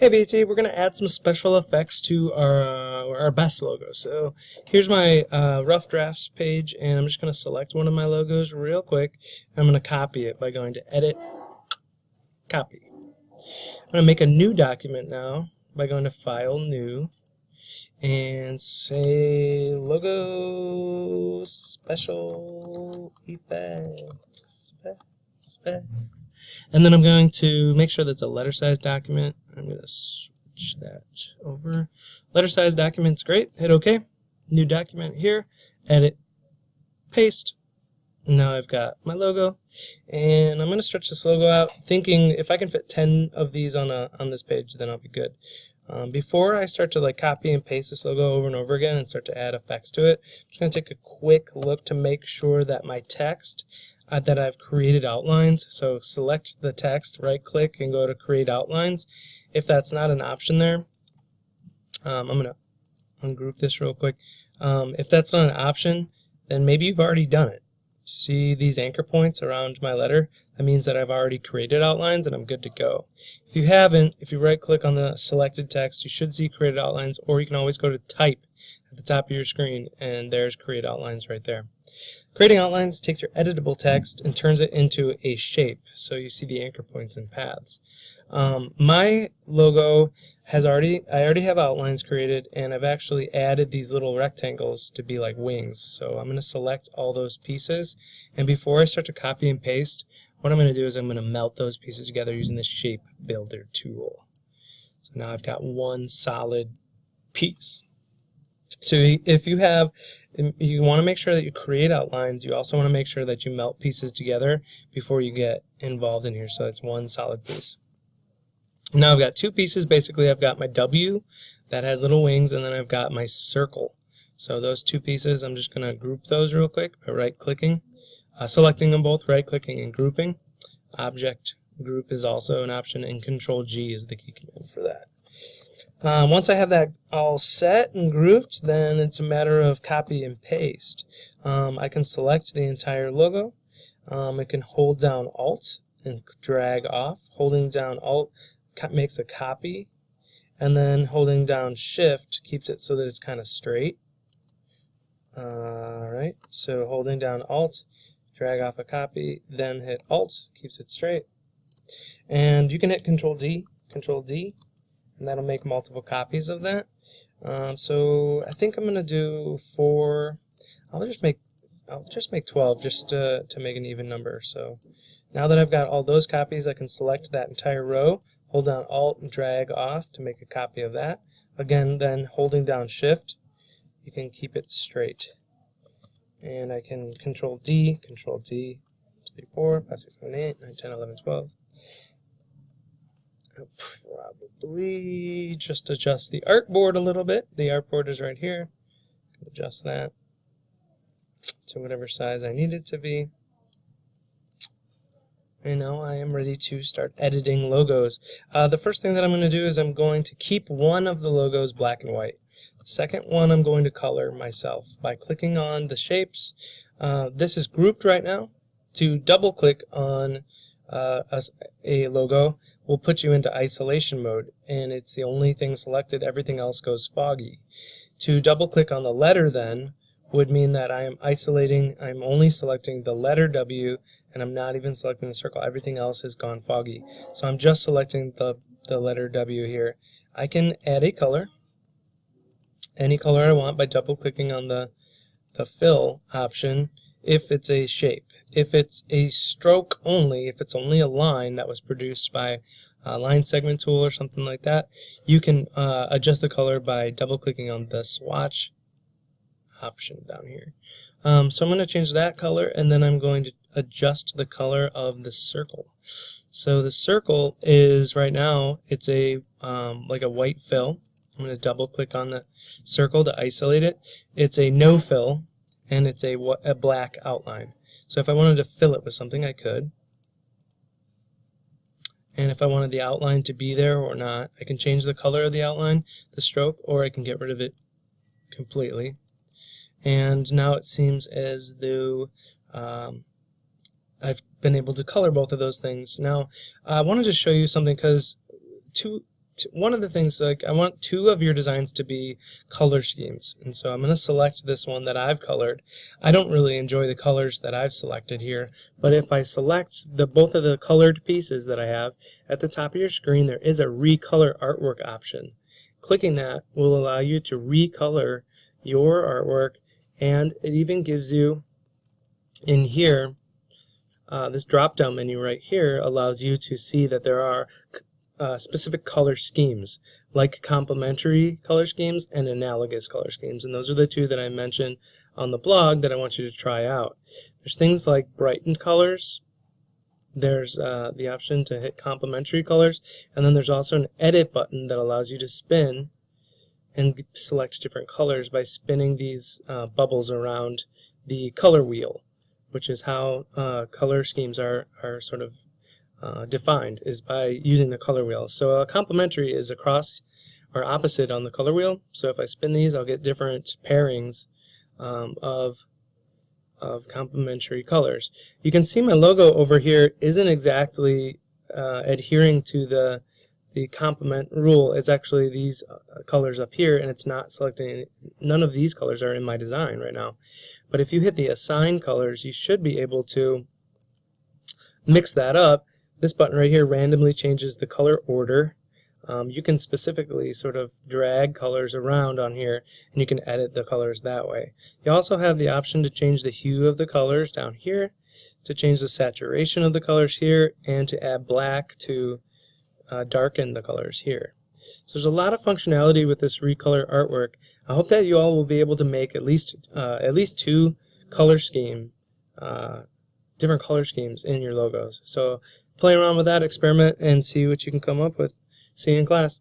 Hey BT, we're going to add some special effects to our best logo. So here's my rough drafts page, and I'm just going to select one of my logos real quick. I'm going to copy it by going to Edit, Copy. I'm going to make a new document now by going to File, New, and say Logo Special Effects. And then I'm going to make sure that's a letter size document. I'm going to switch that over. Letter size document's great. Hit OK. New document here. Edit. Paste. Now I've got my logo. And I'm going to stretch this logo out, thinking if I can fit 10 of these on this page, then I'll be good. Before I start to copy and paste this logo over and over again and start to add effects to it, I'm just going to take a quick look to make sure that my text that I've created outlines. So select the text, right click, and go to create outlines. If that's not an option there, I'm going to ungroup this real quick. If that's not an option, then maybe you've already done it. See these anchor points around my letter? That means that I've already created outlines and I'm good to go. If you haven't, if you right click on the selected text, you should see created outlines, or you can always go to type at the top of your screen and there's create outlines right there. Creating outlines takes your editable text and turns it into a shape, so you see the anchor points and paths. My logo has I already have outlines created, and I've actually added these little rectangles to be like wings. So I'm going to select all those pieces, and before I start to copy and paste, what I'm going to do is I'm going to melt those pieces together using the Shape Builder tool. So now I've got one solid piece. So if you want to make sure that you create outlines, you also want to make sure that you melt pieces together before you get involved in here. So it's one solid piece. Now I've got two pieces. Basically, I've got my W that has little wings, and then I've got my circle. So those two pieces, I'm just going to group those real quick by right-clicking, selecting them both, right-clicking, and grouping. Object group is also an option, and Control-G is the key command for that. Once I have that all set and grouped, then it's a matter of copy and paste. I can select the entire logo. I can hold down Alt and drag off. Holding down Alt makes a copy, and then holding down Shift keeps it so that it's kind of straight. Alright, so holding down Alt, drag off a copy, then hit Alt, keeps it straight. And you can hit Control D, and that'll make multiple copies of that. So I think I'm going to do 4. I'll just make 12 just to make an even number. So now that I've got all those copies, I can select that entire row, hold down Alt and drag off to make a copy of that. Again, then holding down Shift, you can keep it straight. And I can Control D, 3, 4, 5, 6, 7, 8, 9, 10, 11, 12. I'll probably just adjust the artboard a little bit. The artboard is right here. Adjust that to whatever size I need it to be. And now I am ready to start editing logos. The first thing that I'm going to do is I'm going to keep one of the logos black and white. The second one I'm going to color myself by clicking on the shapes. This is grouped right now. To double click on a logo will put you into isolation mode, and it's the only thing selected. Everything else goes foggy. To double click on the letter then would mean that I am isolating. I'm only selecting the letter W, and I'm not even selecting the circle. Everything else has gone foggy. So I'm just selecting the letter W here. I can add a color, any color I want, by double clicking on the fill option if it's a shape. If it's a stroke only, if it's only a line that was produced by a line segment tool or something like that, you can adjust the color by double clicking on the swatch option down here. So I'm going to change that color, and then I'm going to adjust the color of the circle. So the circle is right now, it's a like a white fill. I'm going to double click on the circle to isolate it. It's a no fill, and it's a black outline. So if I wanted to fill it with something, I could. And if I wanted the outline to be there or not, I can change the color of the outline, the stroke, or I can get rid of it completely. And now it seems as though I've been able to color both of those things. Now, I wanted to show you something, because one of the things, like I want two of your designs to be color schemes, and so I'm going to select this one that I've colored. I don't really enjoy the colors that I've selected here, but if I select both of the colored pieces that I have, at the top of your screen there is a recolor artwork option. Clicking that will allow you to recolor your artwork, and it even gives you in here this drop down menu right here allows you to see that there are specific color schemes, like complementary color schemes and analogous color schemes, and those are the two that I mentioned on the blog that I want you to try out. There's things like brightened colors, there's the option to hit complementary colors, and then there's also an edit button that allows you to spin and select different colors by spinning these bubbles around the color wheel, which is how color schemes are sort of defined, is by using the color wheel. So a complementary is across or opposite on the color wheel. So if I spin these, I'll get different pairings of complementary colors. You can see my logo over here isn't exactly adhering to the complement rule. It's actually these colors up here, and it's not selecting. None of these colors are in my design right now. But if you hit the assign colors, you should be able to mix that up. This button right here randomly changes the color order. You can specifically sort of drag colors around on here, and you can edit the colors that way. You also have the option to change the hue of the colors down here, to change the saturation of the colors here, and to add black to darken the colors here. So there's a lot of functionality with this recolor artwork. I hope that you all will be able to make at least two color scheme, different color schemes in your logos. So play around with that, experiment, and see what you can come up with. See you in class.